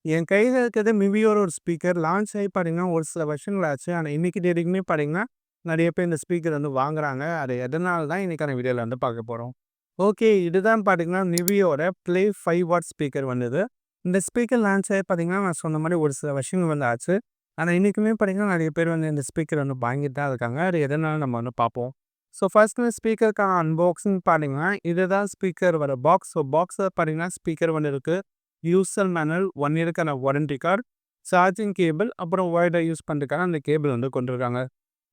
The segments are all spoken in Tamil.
என் கையில இருக்கிறது மிவியோட ஒரு ஸ்பீக்கர் லான்ச் ஆகி பார்த்தீங்கன்னா, ஒரு சில வருஷங்கள் ஆச்சு. ஆனா, இன்னைக்கு டேட்டுக்குமே பார்த்தீங்கன்னா, நெறைய பேர் இந்த ஸ்பீக்கர் வந்து வாங்குறாங்க. அது எதனால தான் இன்னைக்கான வீடியோல வந்து பார்க்க போறோம். ஓகே. இதுதான் பார்த்தீங்கன்னா, மிவியோட ப்ளே 5 வாட் ஸ்பீக்கர் வந்தது. இந்த ஸ்பீக்கர் லான்ச் ஆகி பார்த்தீங்கன்னா, நான் சொன்ன மாரி ஒரு சில வருஷங்கள் வந்து ஆச்சு. ஆனா, இன்னைக்குமே பார்த்தீங்கன்னா, நெறைய பேர் வந்து இந்த ஸ்பீக்கர் வந்து வாங்கிட்டு தான் இருக்காங்க. அது எதனால நம்ம வந்து பார்ப்போம். ஸோ, ஃபர்ஸ்ட் இந்த ஸ்பீக்கருக்கான அன்பாக்சிங் பார்த்தீங்கன்னா, இதுதான் ஸ்பீக்கர் வர பாக்ஸ். ஸோ, பாக்ஸ்ல பார்த்தீங்கன்னா, ஸ்பீக்கர் வந்து இருக்கு. யூசர் மேனுவல், 1 இயர்க்கான வாரண்டி கார்டு, சார்ஜிங் கேபிள், அப்புறம் ஒயர்டா யூஸ் பண்ணுறதுக்கான அந்த கேபிள் வந்து கொண்டிருக்காங்க.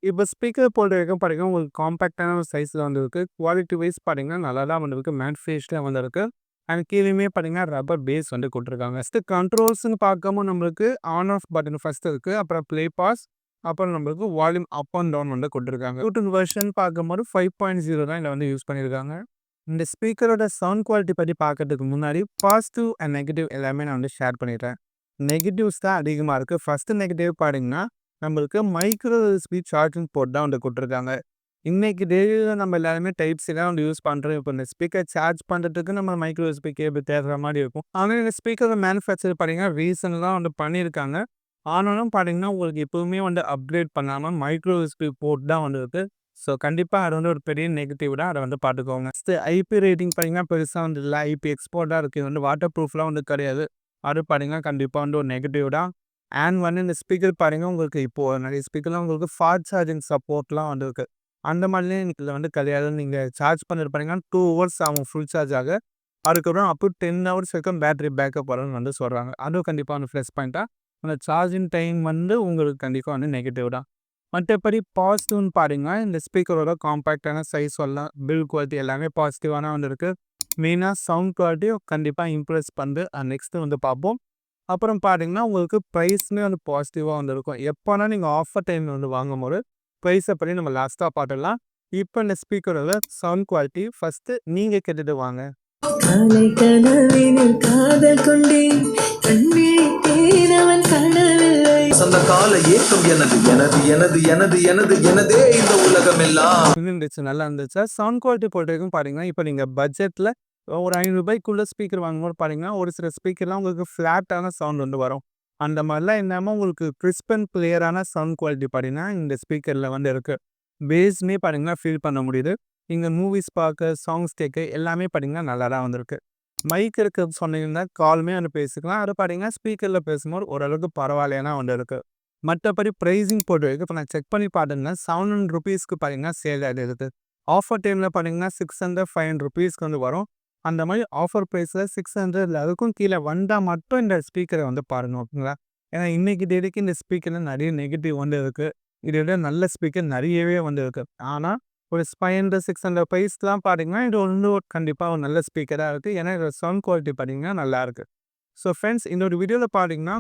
இப்போ ஸ்பீக்கர் பொறுத்த வரைக்கும் பார்த்தீங்கன்னா, உங்களுக்கு காம்பேக்ட்டான ஒரு சைஸில் வந்து இருக்கு. குவாலிட்டி வைஸ் பார்த்தீங்கன்னா, நல்லா தான் வந்து இருக்கு. மேட் ஃபினிஷ்ல வந்து இருக்கு. அண்ட் கீழயுமே பார்த்தீங்கன்னா, ரப்பர் பேஸ் வந்து குடுத்துருக்காங்க. நெக்ஸ்ட்டு கண்ட்ரோல்ஸ்ன்னு பார்க்கும்போது நம்மளுக்கு ஆன் ஆஃப் பட்டன் ஃபர்ஸ்ட் இருக்கு. அப்புறம் ப்ளே பாஸ், அப்புறம் நம்மளுக்கு வால்யூம் அப் அண்ட் டவுன் வந்து குடுத்துருக்காங்க. ப்ளூடூத் வெர்ஷன் பார்க்கும்போது 5.0 தான் இதில வந்து யூஸ் பண்ணியிருக்காங்க. இந்த ஸ்பீக்கரோட சவுண்ட் குவாலிட்டி பத்தி பார்க்கறதுக்கு முன்னாடி பாசிட்டிவ் அண்ட் நெகட்டிவ் எல்லாமே நான் வந்து ஷேர் பண்ணிடுறேன். நெகட்டிவ்ஸ் தான் அதிகமா இருக்கு. ஃபர்ஸ்ட் நெகட்டிவ் பார்த்தீங்கன்னா, நம்மளுக்கு மைக்ரோ யூஎஸ்பி சார்ஜிங் போர்ட் தான் வந்து குடுத்துருக்காங்க. இன்னைக்கு டெய்லியில நம்ம எல்லாருமே டைப் சி தான் வந்து யூஸ் பண்றோம். இப்போ இந்த ஸ்பீக்கர் சார்ஜ் பண்றதுக்கு நம்ம மைக்ரோ யூஎஸ்பி கேபிள் தேடுற மாரி இருக்கும். ஆனா இந்த ஸ்பீக்கரோட மேனுஃபேக்சர் பார்த்தீங்கன்னா, ரீசென்ட்டா வந்து பண்ணியிருக்காங்க. ஆனாலும் பார்த்தீங்கன்னா, உங்களுக்கு எப்பவுமே வந்து அப்கிரேட் பண்ணாம மைக்ரோ யூஎஸ்பி போர்ட் தான் வந்து இருக்கு. ஸோ, கண்டிப்பா அது வந்து ஒரு பெரிய நெகட்டிவ் தான். அத வந்து பார்த்துக்கோங்க. நெக்ஸ்ட்டு ஐபி ரேட்டிங் பார்த்தீங்கன்னா, பெருசா வந்து இல்ல. ஐபி எக்ஸ்போர்ட்டா இருக்கு. இது வந்து வாட்டர் ப்ரூஃப்லாம் வந்து கிடையாது. அது பார்த்தீங்கன்னா, கண்டிப்பா வந்து ஒரு நெகட்டிவ் தான். அண்ட் வந்து இந்த ஸ்பீக்கர் பாருங்க, உங்களுக்கு இப்போ நெறைய ஸ்பீக்கர்லாம் உங்களுக்கு ஃபாஸ்ட் சார்ஜிங் சப்போர்ட்லாம் வந்து இருக்கு. அந்த மாதிரிலாம் எனக்கு இதுல வந்து கிடையாது. நீங்க சார்ஜ் பண்ணது பார்த்தீங்கன்னா, 2 ஹவர்ஸ் ஆகும் ஃபுல் சார்ஜ் ஆக. அதுக்கப்புறம் அப் டூ 10 ஹவர்ஸ் வரைக்கும் பேட்டரி பேக்கப் வரும்னு வந்து சொல்றாங்க. அதுவும் கண்டிப்பா வந்து ப்ளஸ் பாயிண்ட் தான். அந்த சார்ஜிங் டைம் வந்து உங்களுக்கு கண்டிப்பா வந்து நெகட்டிவ் தான். மத்தபடி பாசிட்டிவ்னு பார்த்தீங்கன்னா, இந்த ஸ்பீக்கரோட காம்பேக்ட்டான சைஸ் சொல்லலாம். பில்ட் குவாலிட்டி எல்லாமே பாசிட்டிவா தான் வந்து இருக்கு. மெயினா சவுண்ட் குவாலிட்டியும் கண்டிப்பா இம்ப்ரெஸ் பண்ணுது. நெக்ஸ்ட்டு வந்து பார்ப்போம். அப்புறம் பார்த்தீங்கன்னா, உங்களுக்கு ப்ரைஸுமே வந்து பாசிட்டிவா வந்து இருக்கும். எப்போனா நீங்க ஆஃபர் டைம்ல வந்து வாங்கும்போது, ப்ரைஸ பத்தி நம்ம லாஸ்ட்டா பார்த்துடலாம். இப்போ இந்த ஸ்பீக்கரோட சவுண்ட் குவாலிட்டி ஃபர்ஸ்ட்டு நீங்க கேட்டுட்டு வாங்க. காலை கனவினில் காதல் கொண்டேன் கண்விழித்தேன் அவன் காணவில்லை அந்த கால ஏக்கம் எனது எனது எனது எனது எனது எனதே இந்த உலகம் எல்லாம் இருந்துச்சு. நல்லா இருந்துச்சு. சவுண்ட் குவாலிட்டி பொறுத்தவரைக்கும் பார்த்தீங்கன்னா, இப்போ நீங்க பட்ஜெட்ல ஒரு ரூ. 500க்குள்ள ஸ்பீக்கர் வாங்கும்போது பார்த்தீங்கன்னா, ஒரு சில ஸ்பீக்கர்லாம் உங்களுக்கு ஃப்ளாட்டான சவுண்ட் வந்து வரும். அந்த மாரிலாம் இல்லாம உங்களுக்கு கிறிஸ்ப் அண்ட் கிளியரான சவுண்ட் குவாலிட்டி பார்த்தீங்கன்னா, இந்த ஸ்பீக்கர்ல வந்து இருக்கு. பேஸ்மே பார்த்தீங்கன்னா, ஃபீல் பண்ண முடியுது. நீங்க மூவிஸ் பார்க்க, சாங்ஸ் கேட்க எல்லாமே பார்த்தீங்கன்னா, நல்லா தான் வந்திருக்கு. மைக் இருக்குன்னு சொன்னீங்கன்னா, காலுமே வந்து பேசிக்கலாம். அது பார்த்தீங்கன்னா, ஸ்பீக்கர்ல பேசும்போது ஓரளவுக்கு பரவாயில்லையா தான் வந்து இருக்கு. மற்றபடி ப்ரைஸிங் பொறுத்தவரைக்கும் இப்போ நான் செக் பண்ணி பார்த்தேன்னா, ₹700க்கு பார்த்தீங்கன்னா சேல் ஆயிடுது. ஆஃபர் டைம்ல பார்த்தீங்கன்னா, 600, ₹500 வந்து வரும். அந்த மாரி ஆஃபர் பிரைஸ்ல 600 அதுக்கும் கீழ வந்தா மட்டும் இந்த ஸ்பீக்கர வந்து பாருங்க. ஓகேங்களா? ஏன்னா இன்னைக்கு தேதிக்கு இந்த ஸ்பீக்கர்ல நெறைய நெகட்டிவ் வந்து இருக்கு. இத விட நல்ல ஸ்பீக்கர் நெறையவே வந்து இருக்கு. ஆனா ஒரு 500, 600 பிரைஸ்லாம் பார்த்தீங்கன்னா, இது வந்து கண்டிப்பா ஒரு நல்ல ஸ்பீக்கரா இருக்கு. ஏன்னா இதோட சவுண்ட் குவாலிட்டி பார்த்தீங்கன்னா நல்லாருக்கு. ஸோ ஃப்ரெண்ட்ஸ், இன்னொரு வீடியோல பார்த்தீங்கன்னா,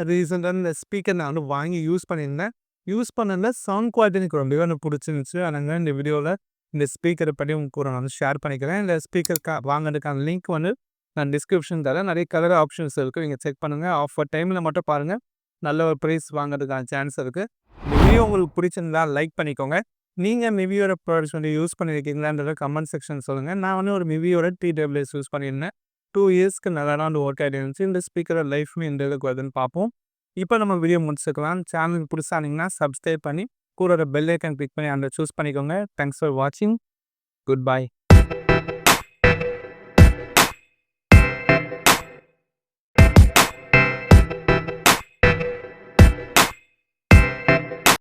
ரீசென்ட்டா இந்த ஸ்பீக்கர் நான் வந்து வாங்கி யூஸ் பண்ணியிருந்தேன். யூஸ் பண்ணதுல சவுண்ட் குவாலிட்டி எனக்கு ரொம்பவே வந்து புடிச்சிருந்துச்சு. அதனால இந்த வீடியோல இந்த ஸ்பீக்கர பத்தி உங்க கூட நான் வந்து ஷேர் பண்ணிக்கிறேன். இந்த ஸ்பீக்கர் வாங்குறதுக்கான லிங்க் வந்து நான் டிஸ்கிரிப்ஷன் தரேன். நெறைய கலர் ஆப்ஷன்ஸ் இருக்கு. நீங்க செக் பண்ணுங்க. ஆஃபர் டைம்ல மட்டும் பாருங்க. நல்ல ஒரு பிரைஸ் வாங்குறதுக்கான சான்ஸ் இருக்கு. இந்த வீடியோ உங்களுக்கு பிடிச்சிருந்தா லைக் பண்ணிக்கோங்க. நீங்க மிவியோட ப்ராடக்ட்ஸ் வந்து யூஸ் பண்ணியிருக்கீங்களான்றத கமெண்ட் செக்ஷன் சொல்லுங்க. நான் வந்து ஒரு மிவியோட டிடபிள்யூஎஸ் யூஸ் பண்ணியிருந்தேன். 2 இயர்ஸ்க்கு நல்லா தான் வந்து ஒர்க் ஆயிட்டு இருந்துச்சு. இந்த ஸ்பீக்கரோட லைஃப்மே எந்த அளவுக்கு வருதுன்னு பார்ப்போம். இப்போ நம்ம வீடியோ முடிச்சுக்கலாம். சேனலுக்கு புதுசா இருந்தீங்கன்னா சப்ஸ்கிரைப் பண்ணி கூட ஒரு பெல் ஐக்கான் கிளிக் பண்ணி அந்த சூஸ் பண்ணிக்கோங்க. தேங்க்ஸ் ஃபார் வாட்சிங். Good bye.